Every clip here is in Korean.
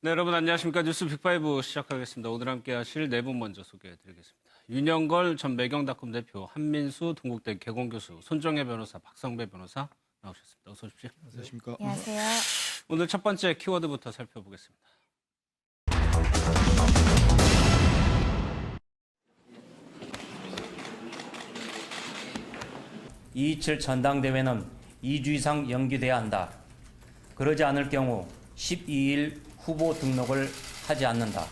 네, 여러분 안녕하십니까. 뉴스 빅5 시작하겠습니다. 오늘 함께 하실 네 분 먼저 소개해드리겠습니다. 윤영걸 전 매경닷컴 대표, 한민수 동국대 개공교수, 손정혜 변호사, 박성배 변호사 나오셨습니다. 어서 오십시오. 안녕하십니까. 안녕하세요. 오늘 첫 번째 키워드부터 살펴보겠습니다. (227) 전당대회는 2주 이상 연기돼야 한다. 그러지 않을 경우 12일 후보 등록을 하지 않는다.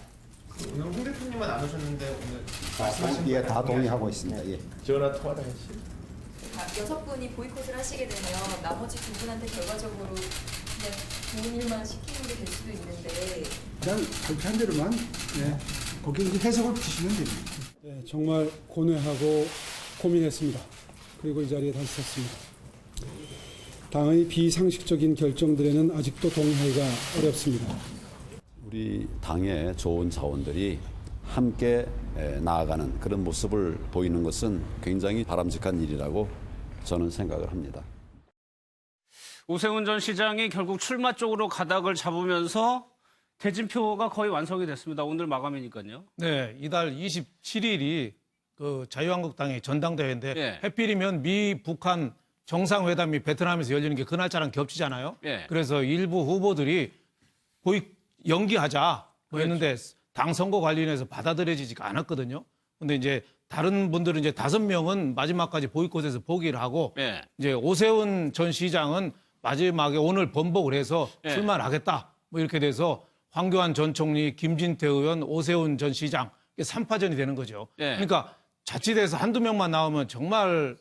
오늘 홍 대표님만 안 오셨는데 오늘 말씀하신 예, 다 동의하고 있습니다. 예. 전화 통화다 했지. 6분이 보이콧을 하시게 되면 나머지 두 분한테 결과적으로 그냥 좋은 일만 시키는 게 될 수도 있는데 그냥 발표한 대로만 거기에 이제 해석을 붙이시면 됩니다. 네, 정말 고뇌하고 고민했습니다. 그리고 이 자리에 다시 섰습니다. 당의 비상식적인 결정들에는 아직도 동의하기가 어렵습니다. 우리 당의 좋은 자원들이 함께 나아가는 그런 모습을 보이는 것은 굉장히 바람직한 일이라고 저는 생각을 합니다. 오세훈 전 시장이 결국 출마 쪽으로 가닥을 잡으면서 대진표가 거의 완성이 됐습니다. 오늘 마감이니까요. 네, 이달 27일이 그 자유한국당의 전당대회인데 예. 해필이면 미 북한 정상회담이 베트남에서 열리는 게 그 날짜랑 겹치잖아요. 예. 그래서 일부 후보들이 연기하자 했는데 당 선거 관련해서 받아들여지지가 않았거든요. 근데 이제 다른 분들은 이제 5명은 마지막까지 보이콧에서 포기를 하고 예. 이제 오세훈 전 시장은 마지막에 오늘 번복을 해서 예. 출마를 하겠다. 뭐 이렇게 돼서 황교안 전 총리, 김진태 의원, 오세훈 전 시장 이게 3파전이 되는 거죠. 예. 그러니까 자칫해서 한두 명만 나오면 정말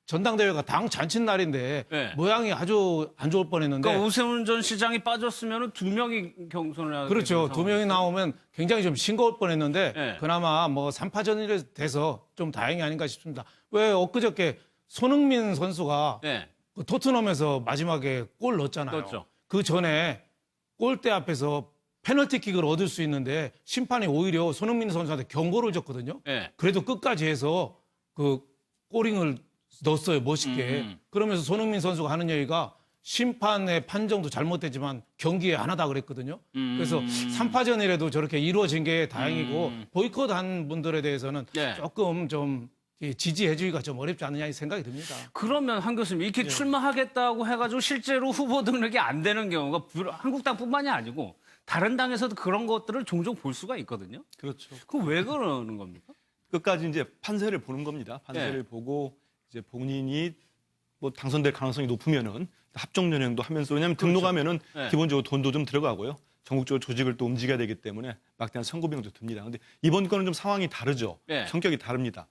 전당대회가 당 잔칫날인데 예. 모양이 아주 안 좋을 뻔했는데 그러니까 오세훈 전 시장이 빠졌으면 2명이 경선을 하게 그렇죠. 되는 2명이 나오면 굉장히 좀 싱거울 뻔했는데 예. 그나마 뭐 3파전이 돼서 좀 다행이 아닌가 싶습니다. 왜 엊그저께 손흥민 선수가 예. 그 토트넘에서 마지막에 골 넣었잖아요. 넣었죠. 그 전에 골대 앞에서 페널티킥을 얻을 수 있는데 심판이 오히려 손흥민 선수한테 경고를 줬거든요. 예. 그래도 끝까지 해서 그 골링을 넣었어요. 멋있게. 그러면서 손흥민 선수가 하는 얘기가 심판의 판정도 잘못됐지만 경기에 안 하다 그랬거든요. 그래서 3파전이라도 저렇게 이루어진 게 다행이고 보이콧한 분들에 대해서는 네. 조금 좀 지지해주기가 좀 어렵지 않느냐 이 생각이 듭니다. 그러면 한 교수님 이렇게 출마하겠다고 해가지고 실제로 후보 등록이 안 되는 경우가 한국당뿐만이 아니고 다른 당에서도 그런 것들을 종종 볼 수가 있거든요. 그렇죠. 그럼 왜 그러는 겁니까? 끝까지 이제 판세를 보는 겁니다. 판세를 네. 보고 이제 본인이 뭐 당선될 가능성이 높으면은 합종 연행도 하면서 왜냐하면 등록하면은 네. 기본적으로 돈도 좀 들어가고요. 전국적으로 조직을 또 움직여야 되기 때문에 막대한 선거비용도 듭니다. 근데 이번 거는 좀 상황이 다르죠. 네. 성격이 다릅니다.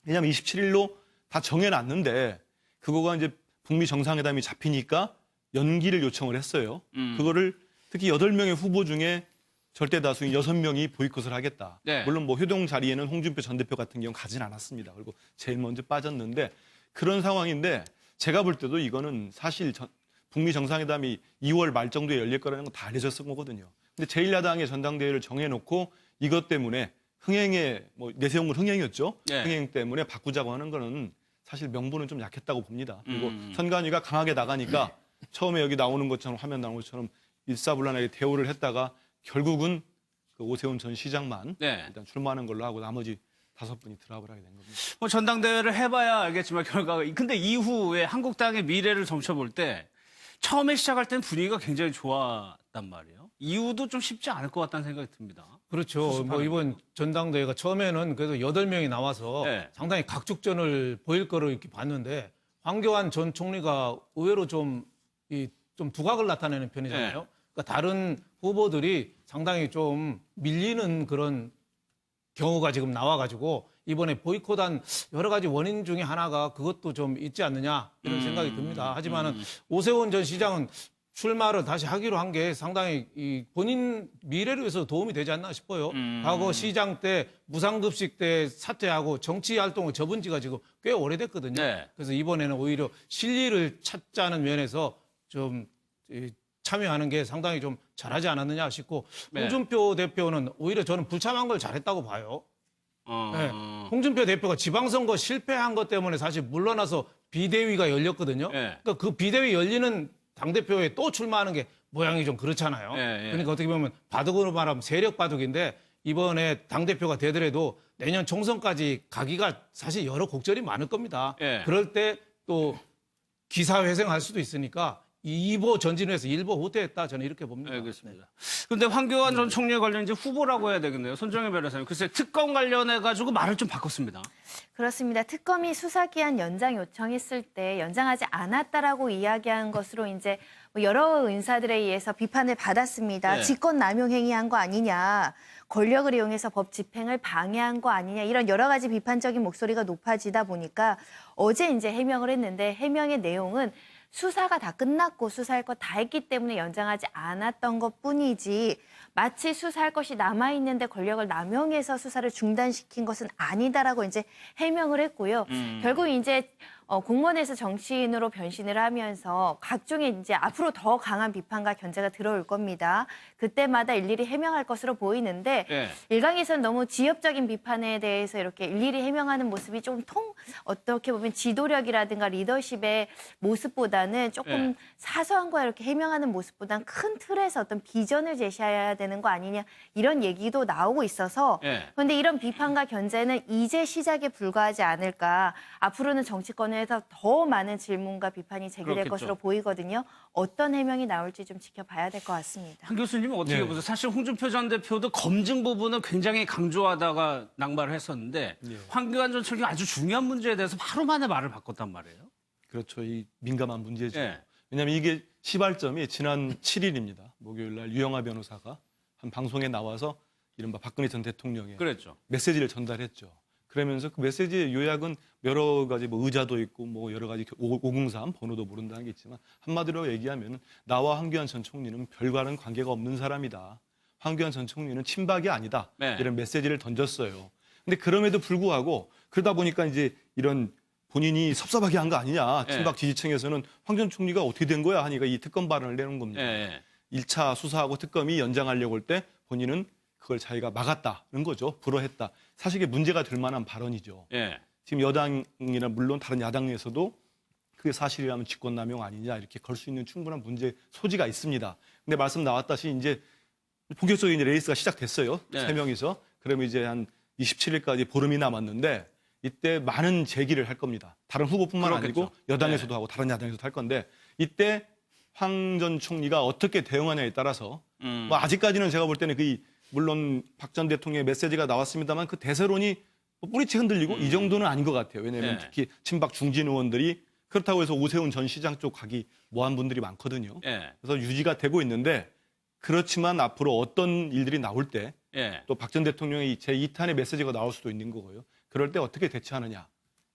왜냐하면 27일로 다 정해놨는데 그거가 이제 북미 정상회담이 잡히니까 연기를 요청을 했어요. 그거를 특히 8명의 후보 중에 절대 다수인 6명이 보이콧을 하겠다. 네. 물론 뭐 효동 자리에는 홍준표 전 대표 같은 경우 가진 않았습니다. 그리고 제일 먼저 빠졌는데 그런 상황인데 제가 볼 때도 이거는 사실 북미 정상회담이 2월 말 정도에 열릴 거라는 건 다 알려졌을 거거든요. 근데 제1야당의 전당대회를 정해놓고 이것 때문에 흥행에 뭐 내세운 건 흥행이었죠. 네. 흥행 때문에 바꾸자고 하는 거는 사실 명분은 좀 약했다고 봅니다. 그리고 선관위가 강하게 나가니까 처음에 여기 나오는 것처럼 화면 나오는 것처럼 일사불란하게 대우를 했다가 결국은 그 오세훈 전 시장만 네. 일단 출마하는 걸로 하고 나머지 5분이 드랍을 하게 된 겁니다. 뭐 전당대회를 해봐야 알겠지만 결과가 근데 이후에 한국당의 미래를 점쳐볼 때 처음에 시작할 때는 분위기가 굉장히 좋았단 말이에요. 이후도 좀 쉽지 않을 것 같다는 생각이 듭니다. 그렇죠. 뭐 이번 전당대회가 처음에는 그래도 8명이 나와서 네. 상당히 각축전을 보일 거로 이렇게 봤는데 황교안 전 총리가 의외로 좀 두각을 나타내는 편이잖아요. 네. 그러니까 다른 후보들이 상당히 좀 밀리는 그런 경우가 지금 나와가지고 이번에 보이콧한 여러 가지 원인 중에 하나가 그것도 좀 있지 않느냐 이런 생각이 듭니다. 하지만은 오세훈 전 시장은 출마를 다시 하기로 한 게 상당히 이 본인 미래를 위해서 도움이 되지 않나 싶어요. 과거 시장 때 무상급식 때 사퇴하고 정치 활동을 접은 지가 지금 꽤 오래됐거든요. 네. 그래서 이번에는 오히려 실리를 찾자는 면에서 좀 참여하는 게 상당히 좀 잘하지 않았느냐 싶고 네. 홍준표 대표는 오히려 저는 불참한 걸 잘했다고 봐요. 네. 어. 홍준표 대표가 지방선거 실패한 것 때문에 사실 물러나서 비대위가 열렸거든요. 네. 그러니까 그 비대위 열리는 당대표에 또 출마하는 게 모양이 좀 그렇잖아요. 예, 예. 그러니까 어떻게 보면 바둑으로 말하면 세력 바둑인데 이번에 당대표가 되더라도 내년 총선까지 가기가 사실 여러 곡절이 많을 겁니다. 예. 그럴 때 또 기사회생할 수도 있으니까 2보 전진해서 1보 후퇴했다 저는 이렇게 봅니다. 알겠습니다. 그런데 황교안 전 총리에 관련 이제 후보라고 해야 되겠네요. 손정혜 변호사님. 글쎄 특검 관련해가지고 말을 좀 바꿨습니다. 그렇습니다. 특검이 수사기한 연장 요청했을 때 연장하지 않았다라고 이야기한 것으로 이제 여러 인사들에 의해서 비판을 받았습니다. 네. 직권 남용 행위한 거 아니냐, 권력을 이용해서 법 집행을 방해한 거 아니냐 이런 여러 가지 비판적인 목소리가 높아지다 보니까 어제 이제 해명을 했는데 해명의 내용은 수사가 다 끝났고 수사할 거 다 했기 때문에 연장하지 않았던 것뿐이지 마치 수사할 것이 남아있는데 권력을 남용해서 수사를 중단시킨 것은 아니다라고 이제 해명을 했고요. 결국 이제 공무원에서 정치인으로 변신을 하면서 각종의 이제 앞으로 더 강한 비판과 견제가 들어올 겁니다. 그때마다 일일이 해명할 것으로 보이는데 예. 일각에서는 너무 지엽적인 비판에 대해서 이렇게 일일이 해명하는 모습이 좀 어떻게 보면 지도력이라든가 리더십의 모습보다는 조금 예. 사소한 거에 이렇게 해명하는 모습보다는 큰 틀에서 어떤 비전을 제시해야 되는 거 아니냐 이런 얘기도 나오고 있어서 예. 그런데 이런 비판과 견제는 이제 시작에 불과하지 않을까. 앞으로는 정치권에서 더 많은 질문과 비판이 제기될 그렇겠죠. 것으로 보이거든요. 어떤 해명이 나올지 좀 지켜봐야 될 것 같습니다. 한 교수님은 어떻게 네. 보세요? 사실 홍준표 전 대표도 검증 부분을 굉장히 강조하다가 낙마를 했었는데 황교안 전 총리 아주 중요한 문제에 대해서 하루 만에 말을 바꿨단 말이에요. 그렇죠. 이 민감한 문제죠. 예. 왜냐하면 이게 시발점이 지난 7일입니다. 목요일 날 유영하 변호사가 한 방송에 나와서 이른바 박근혜 전 대통령의 그랬죠. 메시지를 전달했죠. 그러면서 그 메시지의 요약은 여러 가지 뭐 의자도 있고 뭐 여러 가지 503 번호도 모른다는 게 있지만 한마디로 얘기하면 나와 황교안 전 총리는 별과는 관계가 없는 사람이다. 황교안 전 총리는 친박이 아니다. 네. 이런 메시지를 던졌어요. 근데 그럼에도 불구하고 그러다 보니까 이제 이런 본인이 섭섭하게 한 거 아니냐. 네. 친박 지지층에서는 황 전 총리가 어떻게 된 거야 하니까 이 특검 발언을 내놓은 겁니다. 예. 1차 수사하고 특검이 연장하려고 할 때 본인은 그걸 자기가 막았다는 거죠. 불허했다. 사실 이게 문제가 될 만한 발언이죠. 예. 지금 여당이나 물론 다른 야당에서도 그게 사실이라면 직권남용 아니냐 이렇게 걸 수 있는 충분한 문제 소지가 있습니다. 근데 말씀 나왔다시 이제 본격적인 이제 레이스가 시작됐어요. 네. 3명이서. 그러면 이제 한 27일까지 보름이 남았는데 이때 많은 제기를 할 겁니다. 다른 후보뿐만 그렇겠죠. 아니고 여당에서도 네. 하고 다른 야당에서도 할 건데 이때 황 전 총리가 어떻게 대응하냐에 따라서 뭐 아직까지는 제가 볼 때는 물론 박 전 대통령의 메시지가 나왔습니다만 그 대세론이 뿌리채 흔들리고 이 정도는 아닌 것 같아요. 왜냐하면 네. 특히 친박 중진 의원들이 그렇다고 해서 오세훈 전 시장 쪽 가기 뭐한 분들이 많거든요. 예. 그래서 유지가 되고 있는데 그렇지만 앞으로 어떤 일들이 나올 때 예. 또 박 전 대통령의 제2탄의 메시지가 나올 수도 있는 거고요. 그럴 때 어떻게 대처하느냐.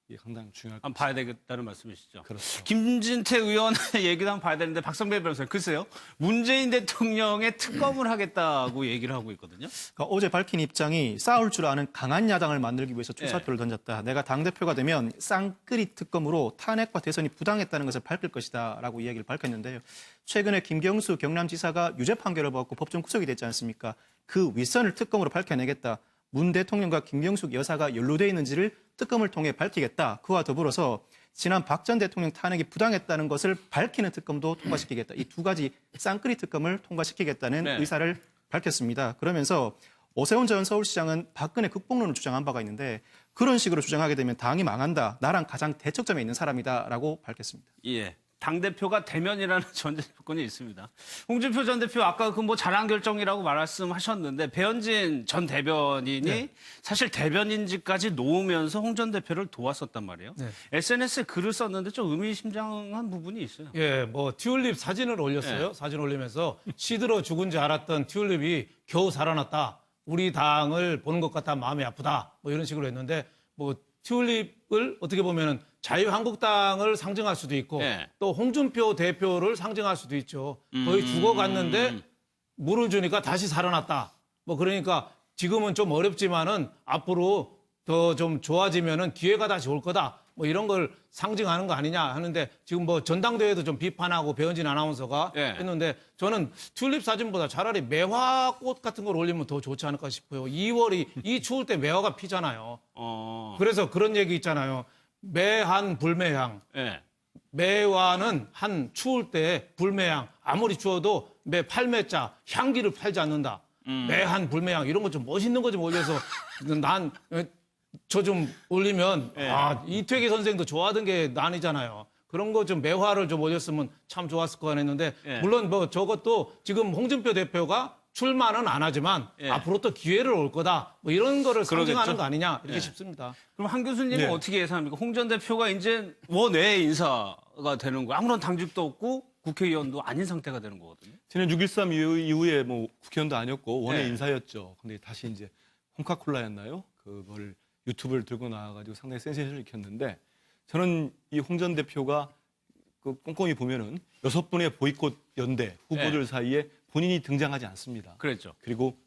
이게 상당히 중요할 것 한번 봐야 되겠다는 말씀이시죠. 그렇죠. 김진태 의원의 얘기도 한번 봐야 되는데 박성배 변호사님 글쎄요. 문재인 대통령의 특검을 하겠다고 얘기를 하고 있거든요. 그러니까 어제 밝힌 입장이 싸울 줄 아는 강한 야당을 만들기 위해서 출사표를 던졌다. 내가 당대표가 되면 쌍끌이 특검으로 탄핵과 대선이 부당했다는 것을 밝힐 것이다라고 이야기를 밝혔는데요. 최근에 김경수 경남지사가 유죄 판결을 받고 법정 구속이 됐지 않습니까? 그 윗선을 특검으로 밝혀내겠다. 문 대통령과 김경숙 여사가 연루돼 있는지를 특검을 통해 밝히겠다. 그와 더불어서 지난 박 전 대통령 탄핵이 부당했다는 것을 밝히는 특검도 통과시키겠다. 이 두 가지 쌍끌이 특검을 통과시키겠다는 네. 의사를 밝혔습니다. 그러면서 오세훈 전 서울시장은 박근혜 극복론을 주장한 바가 있는데 그런 식으로 주장하게 되면 당이 망한다. 나랑 가장 대척점에 있는 사람이다라고 밝혔습니다. 예. 당대표가 대면이라는 전제 조건이 있습니다. 홍준표 전 대표 아까 그 뭐 잘한 결정이라고 말씀하셨는데 배현진 전 대변인이 사실 대변인직까지 놓으면서 홍 전 대표를 도왔었단 말이에요. 네. SNS에 글을 썼는데 좀 의미심장한 부분이 있어요. 예, 뭐 튤립 사진을 올렸어요. 사진 올리면서 시들어 죽은 줄 알았던 튤립이 겨우 살아났다. 우리 당을 보는 것 같아 마음이 아프다. 뭐 이런 식으로 했는데 뭐 튤립을 어떻게 보면은 자유한국당을 상징할 수도 있고 예. 또 홍준표 대표를 상징할 수도 있죠. 거의 죽어갔는데 물을 주니까 다시 살아났다. 뭐 그러니까 지금은 좀 어렵지만은 앞으로 더 좀 좋아지면은 기회가 다시 올 거다. 뭐 이런 걸 상징하는 거 아니냐 하는데 지금 뭐 전당대회도 좀 비판하고 배현진 아나운서가 예. 했는데 저는 튤립 사진보다 차라리 매화꽃 같은 걸 올리면 더 좋지 않을까 싶어요. 2월이 이 추울 때 매화가 피잖아요. 그래서 그런 얘기 있잖아요. 매한 불매향. 예. 매화는 한 추울 때 불매향. 아무리 추워도 매 팔매자 향기를 팔지 않는다. 매한 불매향 이런 거 좀 멋있는 거 좀 올려서 난 저 좀 올리면 이퇴기 선생도 좋아하던 게 난이잖아요. 그런 거 좀 매화를 좀 올렸으면 참 좋았을 것 같았는데 물론 뭐 저것도 지금 홍준표 대표가 출마는 안 하지만 앞으로 또 기회를 올 거다. 뭐 이런 거를 상징하는 거 아니냐 이렇게 싶습니다. 그럼 한 교수님은 어떻게 예상합니까? 홍 전 대표가 이제 원외 인사가 되는 거예요. 아무런 당직도 없고 국회의원도 아닌 상태가 되는 거거든요. 지난 6.13 이후에 뭐 국회의원도 아니었고 원외 인사였죠. 근데 다시 이제 홍카콜라였나요? 그걸 유튜브를 들고 나와가지고 상당히 센세이션을 일으켰는데 저는 이 홍 전 대표가 그 꼼꼼히 보면은 6분의 보이콧 연대 후보들 사이에 본인이 등장하지 않습니다. 그랬죠. 그리고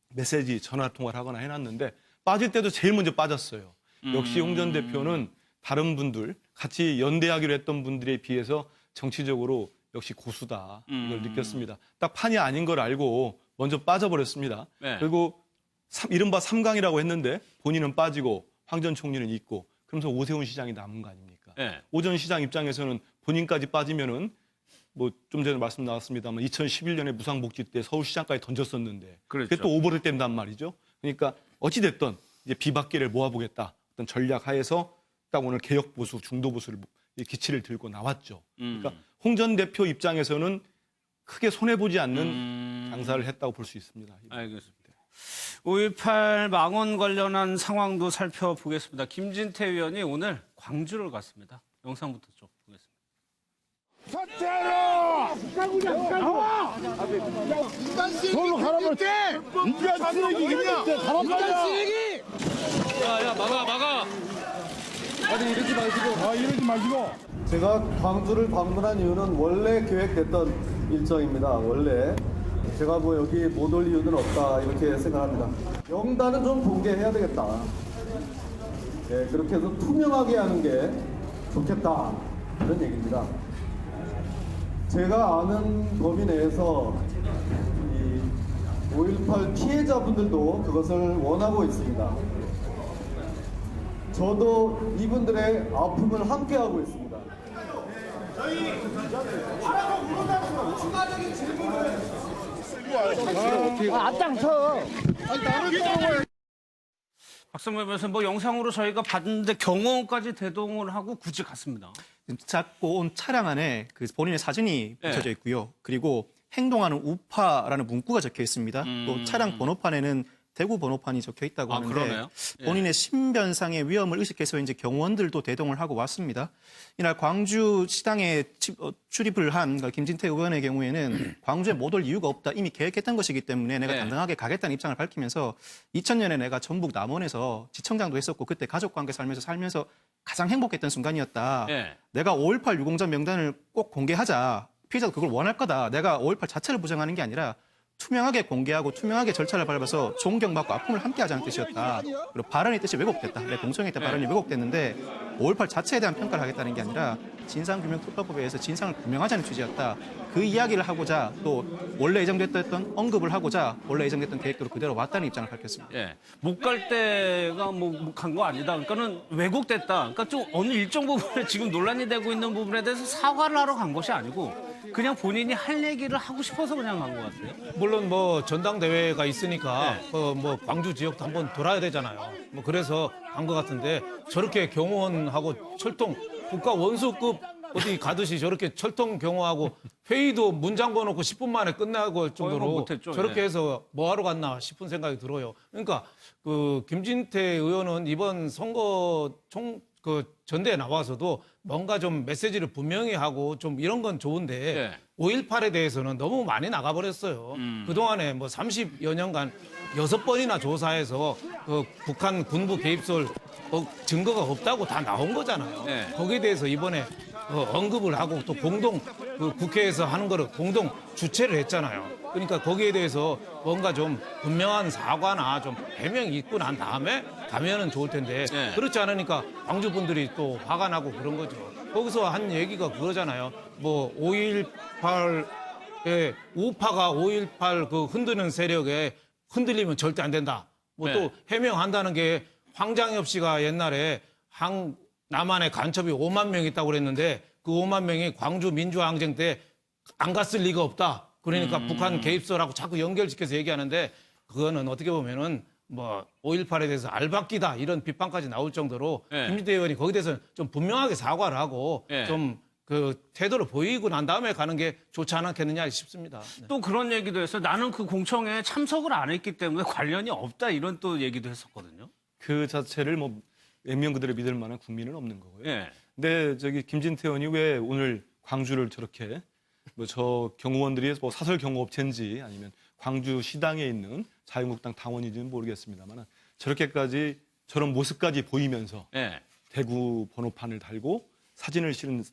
메시지 전화 통화를 하거나 해놨는데 빠질 때도 제일 먼저 빠졌어요. 역시 홍 전 대표는 다른 분들 같이 연대하기로 했던 분들에 비해서 정치적으로 역시 고수다 이걸 느꼈습니다. 딱 판이 아닌 걸 알고 먼저 빠져버렸습니다. 그리고 이른바 3강이라고 했는데 본인은 빠지고 황 전 총리는 있고 그러면서 오세훈 시장이 남은 거 아닙니까? 오 전 시장 입장에서는 본인까지 빠지면은 뭐 좀 전에 말씀 나왔습니다만 2011년에 무상복지 때 서울시장까지 던졌었는데 그게 또 오버를 뗀단 말이죠. 그러니까 어찌됐든 이제 비박계를 모아보겠다 어떤 전략 하에서 딱 오늘 개혁보수 중도보수를 기치를 들고 나왔죠. 그러니까 홍 전 대표 입장에서는 크게 손해보지 않는 장사를 했다고 볼 수 있습니다. 알겠습니다. 5.18 망언 관련한 상황도 살펴보겠습니다. 김진태 의원이 오늘 광주를 갔습니다. 영상부터 좀 보겠습니다. 서울로 가라면 인간 쓰레기 그냥 인간 쓰레기. 야 막아. 이러지 마시고. 제가 광주를 방문한 이유는 원래 계획됐던 일정입니다. 원래 제가 뭐 여기 못 올 이유는 없다 이렇게 생각합니다. 명단은 좀 공개해야 되겠다. 그렇게 해서 투명하게 하는 게 좋겠다 이런 얘기입니다. 제가 아는 범위 내에서 이 5.18 피해자분들도 그것을 원하고 있습니다. 저도 이분들의 아픔을 함께하고 있습니다. 앞장서. 박성범 변호사 뭐 영상으로 저희가 봤는데 경호원까지 대동을 하고 굳이 갔습니다. 잡고 온 차량 안에 그 본인의 사진이 붙여져 있고요. 그리고 행동하는 우파라는 문구가 적혀 있습니다. 또 차량 번호판에는 대구 번호판이 적혀 있다고 하는데 그러네요. 본인의 신변상의 위험을 의식해서 이제 경호원들도 대동을 하고 왔습니다. 이날 광주 시당에 출입을 한 김진태 의원의 경우에는 광주에 못 올 이유가 없다. 이미 계획했던 것이기 때문에 내가 당당하게 가겠다는 입장을 밝히면서 2000년에 내가 전북 남원에서 지청장도 했었고 그때 가족관계 살면서 가장 행복했던 순간이었다. 내가 5.18 유공자 명단을 꼭 공개하자. 피해자도 그걸 원할 거다. 내가 5.18 자체를 부정하는 게 아니라 투명하게 공개하고 투명하게 절차를 밟아서 존경받고 아픔을 함께하자는 뜻이었다. 그리고 발언의 뜻이 왜곡됐다. 내 공청회 때 발언이 왜곡됐는데 5.18 자체에 대한 평가를 하겠다는 게 아니라 진상규명특별법에 의해서 진상을 규명하자는 취지였다. 그 이야기를 하고자 또 원래 예정됐던 언급을 하고자 원래 예정됐던 계획대로 그대로 왔다는 입장을 밝혔습니다. 못 갈 때가 뭐 간 거 아니다. 그러니까는 왜곡됐다. 그러니까 좀 어느 일정 부분에 지금 논란이 되고 있는 부분에 대해서 사과를 하러 간 것이 아니고 그냥 본인이 할 얘기를 하고 싶어서 그냥 간 것 같아요. 물론 뭐 전당대회가 있으니까 뭐 광주 지역도 한번 돌아야 되잖아요. 뭐 그래서 간 것 같은데 저렇게 경호원하고 철통 국가 원수급 어디 가듯이 저렇게 철통 경호하고 회의도 문 잠궈 놓고 10분 만에 끝나고 할 정도로 못했죠. 저렇게 해서 뭐 하러 갔나 싶은 생각이 들어요. 그러니까 그 김진태 의원은 이번 선거 그 전대에 나와서도 뭔가 좀 메시지를 분명히 하고 좀 이런 건 좋은데 5.18에 대해서는 너무 많이 나가버렸어요. 그동안에 뭐 30여 년간 6번이나 조사해서 그 북한 군부 개입설 증거가 없다고 다 나온 거잖아요. 거기에 대해서 이번에 언급을 하고 또 공동 그 국회에서 하는 거를 공동 주최를 했잖아요. 그러니까 거기에 대해서 뭔가 좀 분명한 사과나 좀 해명이 있고 난 다음에 가면은 좋을 텐데 그렇지 않으니까 광주 분들이 또 화가 나고 그런 거죠. 거기서 한 얘기가 그거잖아요. 뭐 5.18에 우파가 5.18 그 흔드는 세력에 흔들리면 절대 안 된다. 뭐 또 해명한다는 게 황장엽 씨가 옛날에 남한의 간첩이 5만 명 있다고 그랬는데 그 5만 명이 광주 민주항쟁 때 안 갔을 리가 없다. 그러니까 북한 개입설하고 자꾸 연결시켜서 얘기하는데 그거는 어떻게 보면은 뭐 5.18에 대해서 알박기다 이런 비판까지 나올 정도로 예. 김진태 의원이 거기에 대해서는 좀 분명하게 사과를 하고 예. 좀 그 태도를 보이고 난 다음에 가는 게 좋지 않겠느냐 싶습니다. 네. 또 그런 얘기도 해서 나는 그 공청회에 참석을 안 했기 때문에 관련이 없다 이런 또 얘기도 했었거든요. 그 자체를 뭐 액면 그대로 믿을 만한 국민은 없는 거고요. 예. 근데 저기 김진태 의원이 왜 오늘 광주를 저렇게 뭐 저 경호원들이 뭐 사설 경호업체인지 아니면 광주 시당에 있는 자유한국당 당원인지는 모르겠습니다만 저렇게까지 저런 모습까지 보이면서 예. 대구 번호판을 달고 사진을 실은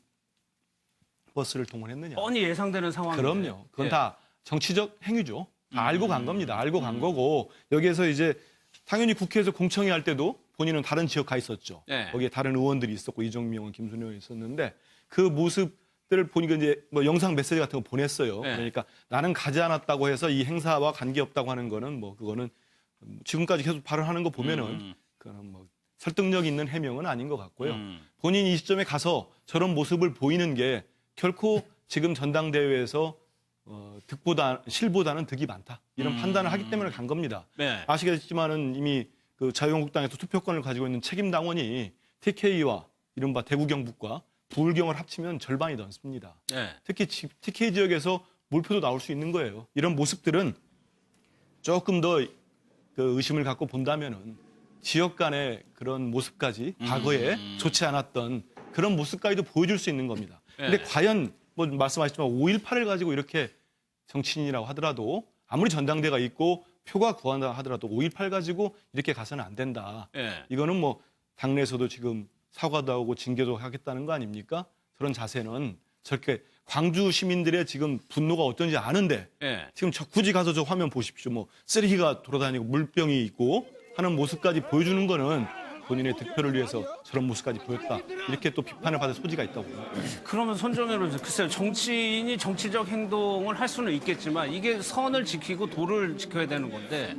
버스를 동원했느냐. 뻔히 예상되는 상황인데. 그럼요. 그건 예. 다 정치적 행위죠. 다 알고 간 겁니다. 알고 간 거고 여기에서 이제 당연히 국회에서 공청회 할 때도 본인은 다른 지역 가 있었죠. 예. 거기에 다른 의원들이 있었고 이정미 의원, 김순영 의원이 있었는데 그 모습들을 보니까 이제 뭐 영상 메시지 같은 거 보냈어요. 예. 그러니까 나는 가지 않았다고 해서 이 행사와 관계없다고 하는 거는 뭐 그거는 지금까지 계속 발언하는 거 보면은 그거는 뭐 설득력 있는 해명은 아닌 것 같고요. 본인이 이 시점에 가서 저런 모습을 보이는 게 결코 지금 전당대회에서 실보다는 득이 많다. 이런 판단을 하기 때문에 간 겁니다. 네. 아시겠지만은 이미 그 자유한국당에서 투표권을 가지고 있는 책임 당원이 TK와 이른바 대구 경북과 부울경을 합치면 절반이 넘습니다. 네. 특히 TK 지역에서 몰표도 나올 수 있는 거예요. 이런 모습들은 조금 더 그 의심을 갖고 본다면은 지역 간의 그런 모습까지 과거에 좋지 않았던 그런 모습까지도 보여줄 수 있는 겁니다. 근데 네. 과연 뭐 말씀하셨지만 5.18을 가지고 이렇게 정치인이라고 하더라도 아무리 전당대가 있고 표가 구한다 하더라도 5.18 가지고 이렇게 가서는 안 된다. 예. 이거는 뭐 당내에서도 지금 사과도 하고 징계도 하겠다는 거 아닙니까? 저런 자세는 저렇게 광주 시민들의 지금 분노가 어떤지 아는데 예. 지금 굳이 가서 저 화면 보십시오. 뭐 쓰레기가 돌아다니고 물병이 있고 하는 모습까지 보여주는 거는 본인의 득표를 위해서 저런 모습까지 보였다. 이렇게 또 비판을 받을 소지가 있다고 봅니다. 그러면 손정혜로 글쎄요. 정치인이 정치적 행동을 할 수는 있겠지만 이게 선을 지키고 도를 지켜야 되는 건데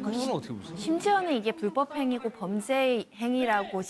그건 어떻게 보세요? 심지어는 이게 불법 행위고 범죄 행위라고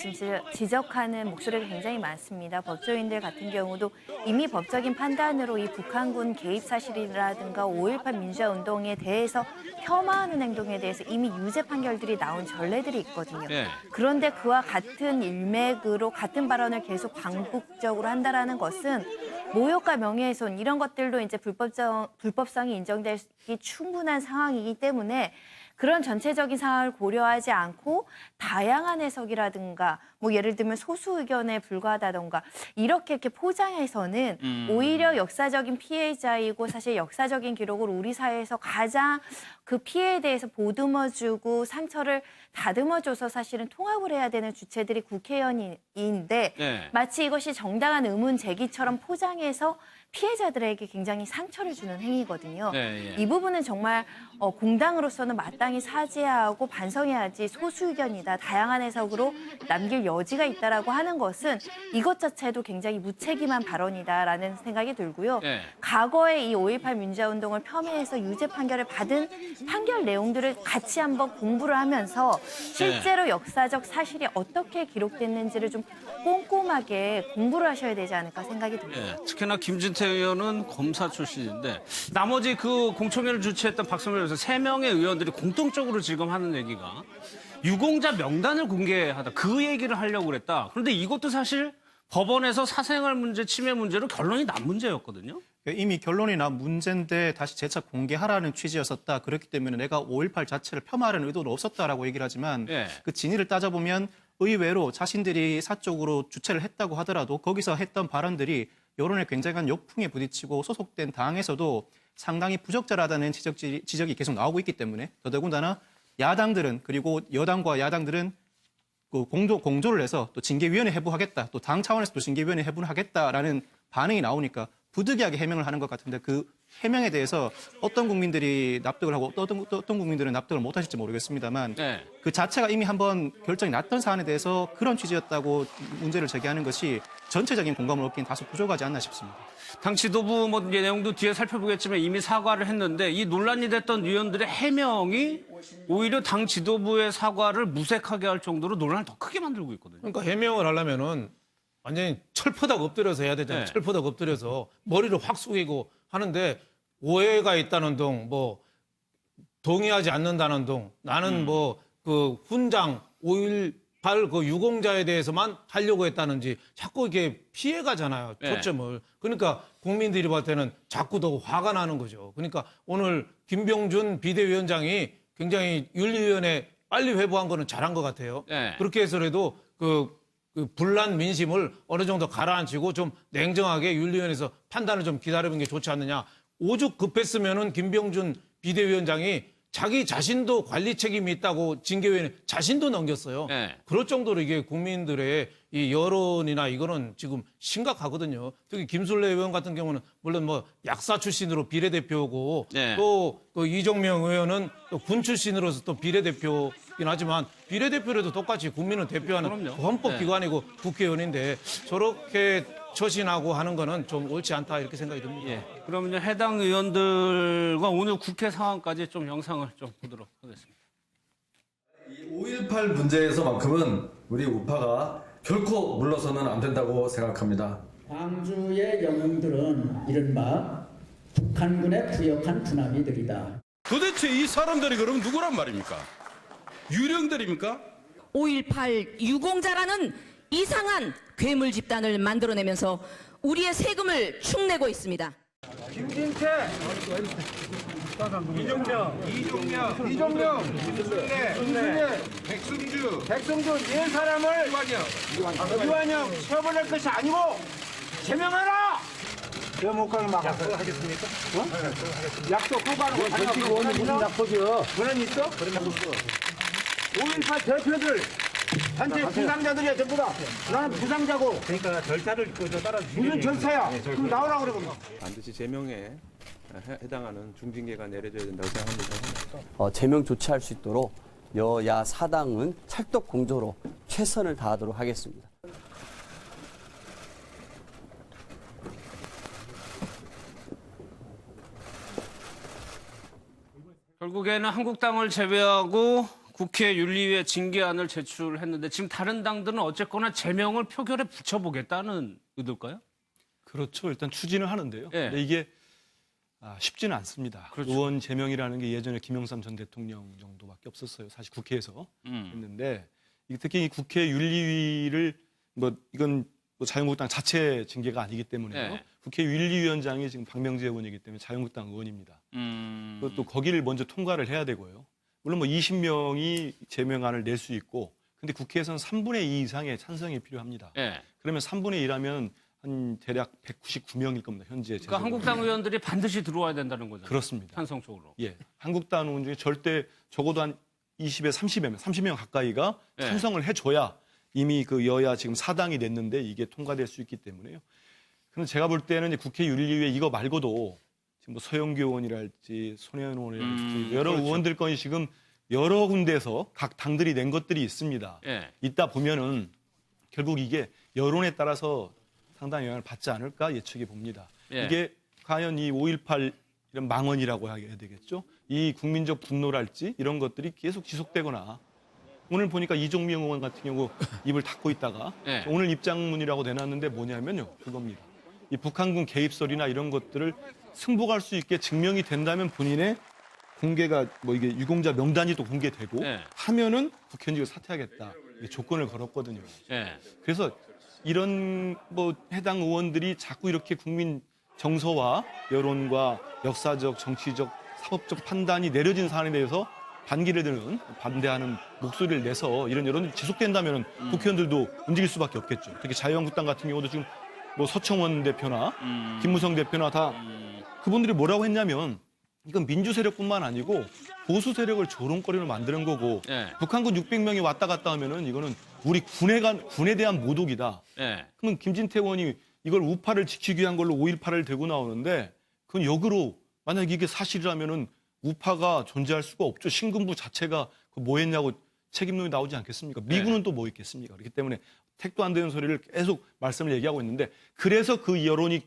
지적하는 목소리가 굉장히 많습니다. 법조인들 같은 경우도 이미 법적인 판단으로 이 북한군 개입 사실이라든가 5.18 민주화 운동에 대해서 폄하하는 행동에 대해서 이미 유죄 판결들이 나온 전례들이 있거든요. 예. 그런데 그와 같은 일맥으로 같은 발언을 계속 반복적으로 한다라는 것은 모욕과 명예훼손 이런 것들도 이제 불법성이 인정되기 충분한 상황이기 때문에 그런 전체적인 상황을 고려하지 않고 다양한 해석이라든가 뭐 예를 들면 소수 의견에 불과하다던가 이렇게 포장해서는 오히려 역사적인 피해자이고 사실 역사적인 기록을 우리 사회에서 가장 그 피해에 대해서 보듬어주고 상처를 다듬어줘서 사실은 통합을 해야 되는 주체들이 국회의원인데 네. 마치 이것이 정당한 의문 제기처럼 포장해서 피해자들에게 굉장히 상처를 주는 행위거든요. 네, 예. 이 부분은 정말 공당으로서는 마땅히 사죄하고 반성해야지 소수 의견이다. 다양한 해석으로 남길 여지가 있다라고 하는 것은 이것 자체도 굉장히 무책임한 발언이다라는 생각이 들고요. 네. 과거에 이 5.18 민주화운동을 폄훼해서 유죄 판결을 받은 판결 내용들을 같이 한번 공부를 하면서 실제로 역사적 사실이 어떻게 기록됐는지를 좀 꼼꼼하게 공부를 하셔야 되지 않을까 생각이 듭니다. 예, 특히나 김진태 의원은 검사 출신인데 나머지 그 공청회를 주최했던 박성열 의원 3명의 의원들이 공통적으로 지금 하는 얘기가 유공자 명단을 공개하다 그 얘기를 하려고 그랬다. 그런데 이것도 사실 법원에서 사생활 문제, 침해 문제로 결론이 난 문제였거든요. 이미 결론이 난 문제인데 다시 재차 공개하라는 취지였었다. 그렇기 때문에 내가 5.18 자체를 폄하하려는 의도는 없었다라고 얘기를 하지만 예. 그 진위를 따져보면 의외로 자신들이 사적으로 주최를 했다고 하더라도 거기서 했던 발언들이 여론에 굉장한 역풍에 부딪히고 소속된 당에서도 상당히 부적절하다는 지적이 계속 나오고 있기 때문에 더더군다나 야당들은 그리고 여당과 야당들은 그 공조를 해서 또 징계위원회 해부하겠다. 또 당 차원에서도 징계위원회 해부를 하겠다라는 반응이 나오니까 부득이하게 해명을 하는 것 같은데 그 해명에 대해서 어떤 국민들이 납득을 하고 어떤 국민들은 납득을 못 하실지 모르겠습니다만 네. 그 자체가 이미 한번 결정이 났던 사안에 대해서 그런 취지였다고 문제를 제기하는 것이 전체적인 공감을 얻기엔 다소 부족하지 않나 싶습니다. 당 지도부 뭐 이제 내용도 뒤에 살펴보겠지만 이미 사과를 했는데 이 논란이 됐던 위원들의 해명이 오히려 당 지도부의 사과를 무색하게 할 정도로 논란을 더 크게 만들고 있거든요. 그러니까 해명을 하려면은 완전히 철퍼덕 엎드려서 해야 되잖아요. 네. 철퍼덕 엎드려서 머리를 확 숙이고 하는데 오해가 있다는 등, 뭐 동의하지 않는다는 등, 나는 뭐 그 훈장 5.18 그 유공자에 대해서만 하려고 했다는지 자꾸 이렇게 피해가잖아요. 네. 초점을. 그러니까 국민들이 볼 때는 자꾸 더 화가 나는 거죠. 그러니까 오늘 김병준 비대위원장이 굉장히 윤리위원회 빨리 회부한 거는 잘한 것 같아요. 네. 그렇게 해서라도 그 분란 민심을 어느 정도 가라앉히고 좀 냉정하게 윤리위원회에서 판단을 좀 기다리는 게 좋지 않느냐. 오죽 급했으면은 김병준 비대위원장이 자기 자신도 관리 책임이 있다고 징계위원회 자신도 넘겼어요. 네. 그럴 정도로 이게 국민들의 이 여론이나 이거는 지금 심각하거든요. 특히 김술래 의원 같은 경우는 물론 뭐 약사 출신으로 비례대표고 네. 또 그 이정명 의원은 또 군 출신으로서 또 비례대표긴 하지만 비례대표라도 똑같이 국민을 대표하는 그럼요. 헌법기관이고 국회의원인데 저렇게 처신하고 하는 거는 좀 옳지 않다 이렇게 생각이 듭니다. 예. 그러면 해당 의원들과 오늘 국회 상황까지 좀 영상을 좀 보도록 하겠습니다. 5.18 문제에서만큼은 우리 우파가 결코 물러서는 안 된다고 생각합니다. 광주의 영웅들은 이른바 북한군에 부역한 군함이들이다. 도대체 이 사람들이 그럼 누구란 말입니까? 유령들입니까? 5.18 유공자라는 이상한 괴물 집단을 만들어내면서 우리의 세금을 축내고 있습니다. 김진태, 이종명, 김순례, 백승주 네 사람을 유한영 처벌할 것이 아니고 제명하라. 제목하는 막 약속하겠습니까? 약속 꼭 하는 거 아니야? 무슨 약속이요? 권한 있어? 5.18 대표들 단체 부상자들이야 전부 다. 나는 부상자고. 그러니까 절차를 따라 무슨 절차야? 그럼 나오라고 그러면. 반드시 제명에 해당하는 중징계가 내려져야 된다고 생각합니다. 제명 조치할 수 있도록 여야 사당은 찰떡 공조로 최선을 다하도록 하겠습니다. 결국에는 한국당을 제외하고 국회 윤리위에 징계안을 제출했는데 지금 다른 당들은 어쨌거나 제명을 표결에 붙여보겠다는 의도일까요? 그렇죠. 일단 추진을 하는데요. 예. 근데 이게 쉽지는 않습니다. 그렇죠. 의원 제명이라는 게 예전에 김영삼 전 대통령 정도밖에 없었어요. 사실 국회에서 했는데 이게 특히 이 국회 윤리위를 이건 자유한국당 자체 징계가 아니기 때문에요. 네. 국회 윤리위원장이 지금 박명재 의원이기 때문에 자유한국당 의원입니다. 그것도 거기를 먼저 통과를 해야 되고요. 물론 20명이 제명안을 낼 수 있고, 근데 국회에서는 3분의 2 이상의 찬성이 필요합니다. 네. 그러면 3분의 2라면 한 대략 199명일 겁니다. 현재. 그러니까 한국당 의원들이 반드시 들어와야 된다는 거잖아요. 그렇습니다. 찬성적으로. 예, 한국당 의원 중에 절대 적어도 한 20에 30명 가까이가 네. 찬성을 해줘야 이미 그 여야 지금 사당이 냈는데 이게 통과될 수 있기 때문에요. 그럼 제가 볼 때는 이제 국회 윤리위에 이거 말고도 지금 뭐 서영교 의원이랄지 손혜원 의원이랄지 여러 그렇죠. 의원들 건이 지금 여러 군데에서 각 당들이 낸 것들이 있습니다. 예. 있다 보면은 결국 이게 여론에 따라서 상당히 영향을 받지 않을까 예측해 봅니다. 예. 이게 과연 이 5.18 이런 망언이라고 해야 되겠죠? 이 국민적 분노랄지 이런 것들이 계속 지속되거나 오늘 보니까 이종명 의원 같은 경우 입을 닫고 있다가 예. 오늘 입장문이라고 내놨는데 뭐냐면요. 그겁니다. 이 북한군 개입설이나 이런 것들을 승복할 수 있게 증명이 된다면 본인의 공개가 이게 유공자 명단이 또 공개되고 예. 하면은 국회의원직을 사퇴하겠다. 이게 조건을 걸었거든요. 예. 그래서 이런 해당 의원들이 자꾸 이렇게 국민 정서와 여론과 역사적, 정치적, 사법적 판단이 내려진 사안에 대해서 반기를 드는 반대하는 목소리를 내서 이런 여론이 지속된다면 국회의원들도 움직일 수밖에 없겠죠. 특히 자유한국당 같은 경우도 지금 서청원 대표나 김무성 대표나 다 그분들이 뭐라고 했냐면 이건 민주 세력뿐만 아니고 보수 세력을 조롱거리로 만드는 거고 예. 북한군 600명이 왔다 갔다 하면은 이거는 우리 군에 대한 모독이다. 예. 그러면 김진태 의원이 이걸 우파를 지키기 위한 걸로 5.18을 대고 나오는데 그건 역으로 만약 이게 사실이라면은 우파가 존재할 수가 없죠. 신군부 자체가 뭐 했냐고 책임론이 나오지 않겠습니까? 미군은 또 뭐 있겠습니까? 그렇기 때문에 택도 안 되는 소리를 계속 말씀을 얘기하고 있는데 그래서 그 여론이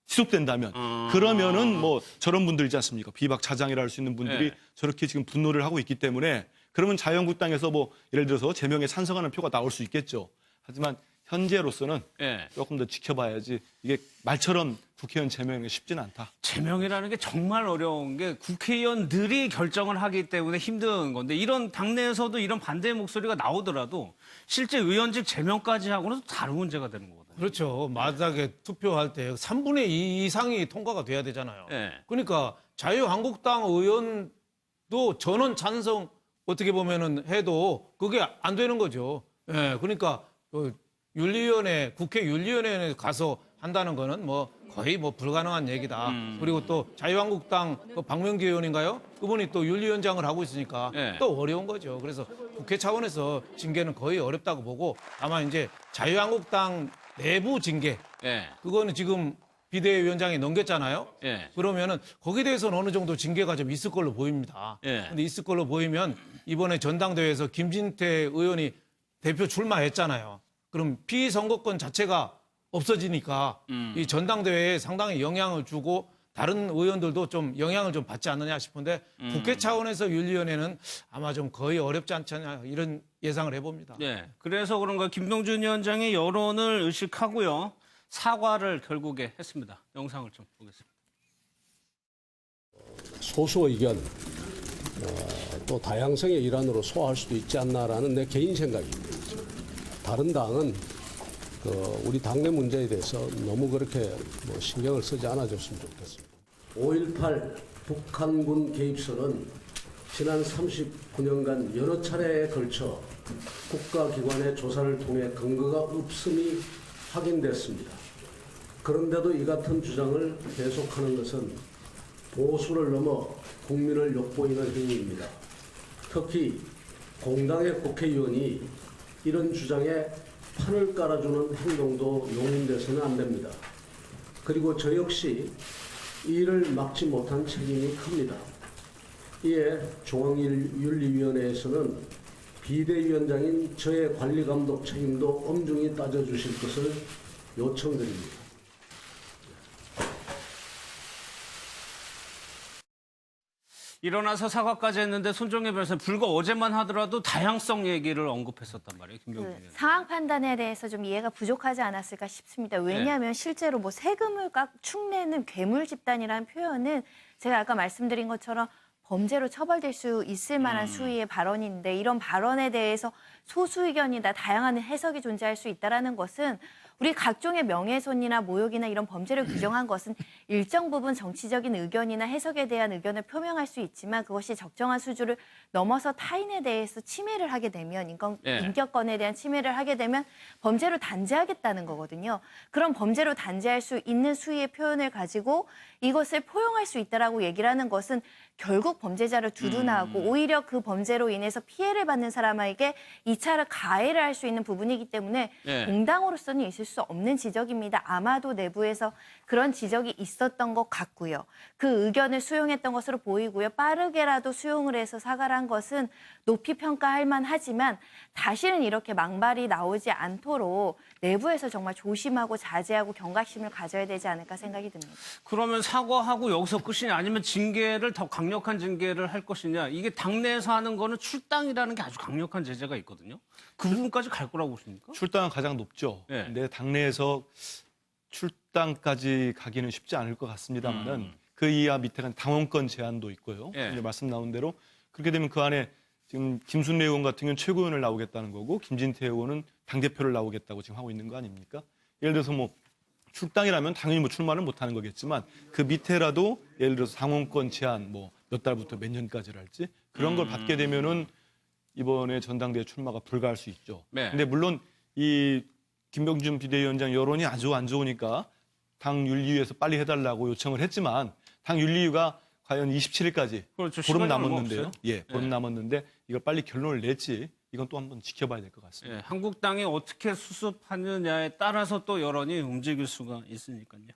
지속된다면 그러면은 저런 분들 있지 않습니까? 비박차장이라 할 수 있는 분들이 네. 저렇게 지금 분노를 하고 있기 때문에 그러면 자유한국당에서 예를 들어서 제명에 찬성하는 표가 나올 수 있겠죠. 하지만 현재로서는 예. 조금 더 지켜봐야지 이게 말처럼 국회의원 제명하는 게 쉽지는 않다. 제명이라는 게 정말 어려운 게 국회의원들이 결정을 하기 때문에 힘든 건데 이런 당내에서도 이런 반대의 목소리가 나오더라도 실제 의원직 제명까지 하고는 또 다른 문제가 되는 거거든요. 그렇죠. 마지막에 투표할 때 3분의 2 이상이 통과가 돼야 되잖아요. 예. 그러니까 자유한국당 의원도 전원 찬성 어떻게 보면은 해도 그게 안 되는 거죠. 예. 그러니까 윤리위원회, 국회 윤리위원회에 가서 한다는 거는 뭐 거의 뭐 불가능한 얘기다. 그리고 또 자유한국당 박명기 의원인가요? 그분이 또 윤리위원장을 하고 있으니까 네. 또 어려운 거죠. 그래서 국회 차원에서 징계는 거의 어렵다고 보고 다만 이제 자유한국당 내부 징계 예. 그거는 지금 비대위원장이 넘겼잖아요. 예. 그러면은 거기에 대해서는 어느 정도 징계가 좀 있을 걸로 보입니다. 예. 근데 있을 걸로 보이면 이번에 전당대회에서 김진태 의원이 대표 출마했잖아요. 그럼 피선거권 자체가 없어지니까 이 전당대회에 상당히 영향을 주고 다른 의원들도 좀 영향을 좀 받지 않느냐 싶은데 국회 차원에서 윤리위원회는 아마 좀 거의 어렵지 않잖냐 이런 예상을 해봅니다. 네, 그래서 그런가 김병준 위원장이 여론을 의식하고요. 사과를 결국에 했습니다. 영상을 좀 보겠습니다. 소수 의견, 또 다양성의 일환으로 소화할 수도 있지 않나라는 내 개인 생각입니다. 다른 당은 우리 당내 문제에 대해서 너무 그렇게 신경을 쓰지 않아줬으면 좋겠습니다. 5.18 북한군 개입설은 지난 39년간 여러 차례에 걸쳐 국가기관의 조사를 통해 근거가 없음이 확인됐습니다. 그런데도 이 같은 주장을 계속하는 것은 보수를 넘어 국민을 욕보이는 행위입니다. 특히 공당의 국회의원이 이런 주장에 판을 깔아주는 행동도 용인돼서는 안 됩니다. 그리고 저 역시 이를 막지 못한 책임이 큽니다. 이에 중앙윤리위원회에서는 비대위원장인 저의 관리감독 책임도 엄중히 따져주실 것을 요청드립니다. 일어나서 사과까지 했는데 손정혜 변호사 불과 어제만 하더라도 다양성 얘기를 언급했었단 말이에요. 김병준 위원장. 상황 판단에 대해서 좀 이해가 부족하지 않았을까 싶습니다. 왜냐하면 실제로 뭐 세금을 축내는 괴물 집단이라는 표현은 제가 아까 말씀드린 것처럼 범죄로 처벌될 수 있을 만한 수위의 발언인데 이런 발언에 대해서 소수 의견이다 다양한 해석이 존재할 수 있다는 것은 우리 각종의 명예훼손이나 모욕이나 이런 범죄를 규정한 것은 일정 부분 정치적인 의견이나 해석에 대한 의견을 표명할 수 있지만 그것이 적정한 수준을 넘어서 타인에 대해서 침해를 하게 되면 인격권에 대한 침해를 하게 되면 범죄로 단죄하겠다는 거거든요. 그런 범죄로 단죄할 수 있는 수위의 표현을 가지고 이것을 포용할 수 있다라고 얘기를 하는 것은 결국 범죄자를 두둔하고 오히려 그 범죄로 인해서 피해를 받는 사람에게 2차를 가해를 할 수 있는 부분이기 때문에 공당으로서는 있을 수 없는 지적입니다. 아마도 내부에서 그런 지적이 있었던 것 같고요. 그 의견을 수용했던 것으로 보이고요. 빠르게라도 수용을 해서 사과를 한 것은 높이 평가할 만하지만 다시는 이렇게 망발이 나오지 않도록 내부에서 정말 조심하고 자제하고 경각심을 가져야 되지 않을까 생각이 듭니다. 그러면 사과하고 여기서 끝이냐 아니면 징계를 더 강력한 징계를 할 것이냐 이게 당내에서 하는 거는 출당이라는 게 아주 강력한 제재가 있거든요. 그 부분까지 갈 거라고 보십니까? 출당은 가장 높죠. 네. 근데 당내에서 출당까지 가기는 쉽지 않을 것 같습니다만은 그 이하 밑에는 당원권 제한도 있고요. 이제 말씀 나온 대로 그렇게 되면 그 안에 지금 김순례 의원 같은 경우는 최고위원을 나오겠다는 거고 김진태 의원은 당대표를 나오겠다고 지금 하고 있는 거 아닙니까? 예를 들어서 뭐 출당이라면 당연히 뭐 출마는 못하는 거겠지만 그 밑에라도 예를 들어서 당원권 제한 뭐 몇 달부터 몇 년까지랄지 그런 걸 받게 되면은 이번에 전당대회 출마가 불가할 수 있죠. 근데 물론 이 김병준 비대위원장 여론이 아주 안 좋으니까 당 윤리위에서 빨리 해달라고 요청을 했지만 당 윤리위가 과연 27일까지 그렇죠. 보름 남았는데요. 보름 남았는데 이걸 빨리 결론을 낼지 이건 또 한번 지켜봐야 될 것 같습니다. 한국당이 어떻게 수습하느냐에 따라서 또 여론이 움직일 수가 있으니까요.